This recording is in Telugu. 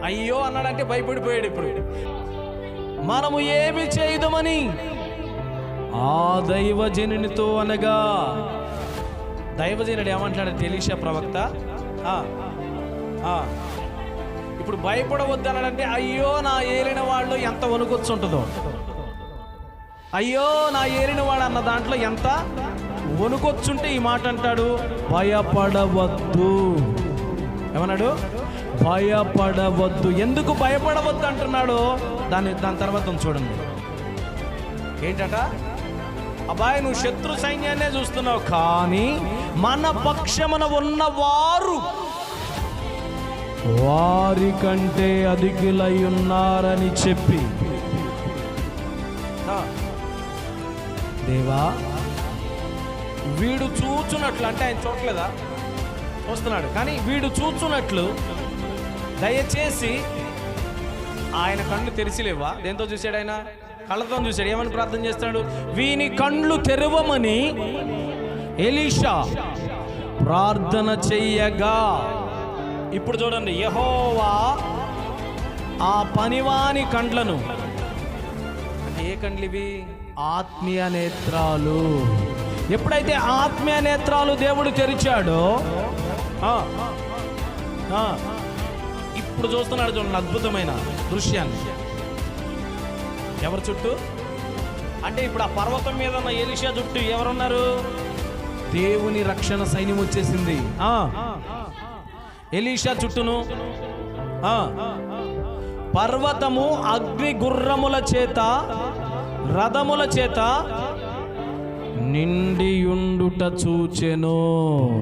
అయ్యో అన్నాడంటే భయపడిపోయాడు. ఇప్పుడు మనము ఏమి చేయదమని ఆ దైవజనునితో అనగా, దైవజనుడు ఏమంటాడంటే ఎలీషా ప్రవక్త, ఇప్పుడు భయపడవద్దు అన్నాడంటే అయ్యో నా ఏలిన వాళ్ళు ఎంత వణుకొచ్చుంటుందో, అయ్యో నా ఏలిన వాడు అన్న దాంట్లో ఎంత వణుకొచ్చుంటే ఈ మాట అంటాడు, భయపడవద్దు. ఏమన్నాడు? భయపడవద్దు. ఎందుకు భయపడవద్దు అంటున్నాడు? దాని తర్వాత చూడండి ఏంటట. అబ్బాయి నువ్వు శత్రు సైన్యాన్నే చూస్తున్నావు, కానీ మన పక్షమున ఉన్నవారు వారి కంటే అధికులై ఉన్నారని చెప్పి, దేవా వీడు చూచున్నట్లు, అంటే ఆయన చూడలేదా? చూస్తున్నాడు, కానీ వీడు చూచున్నట్లు దయచేసి ఆయన కళ్ళు తెరిచిలేవా? దేంతో చూశాడు? ఆయన కళ్ళతో చూశాడు. ఏమని ప్రార్థన చేస్తున్నాడు? వీని కళ్ళు తెరవమని ఎలీషా ప్రార్థన చెయ్యగా. ఇప్పుడు చూడండి, యెహోవా ఆ పనివాని కండ్లను, అంటే ఏ కండ్లు ఇవి? ఆత్మీయ నేత్రాలు. ఎప్పుడైతే ఆత్మీయ నేత్రాలు దేవుడు తెరిచాడో, ఇప్పుడు చూస్తున్నాడు చూడండి అద్భుతమైన దృశ్యాన్ని. ఎవరి చుట్టూ అంటే ఇప్పుడు ఆ పర్వతం మీద ఉన్న ఎలీషా చుట్టూ ఎవరున్నారు? దేవుని రక్షణ సైన్యం వచ్చేసింది. ఎలీషా చుట్టూను పర్వతము అగ్ని గుర్రముల చేత రథముల చేత నిండియుండుట చూచెను.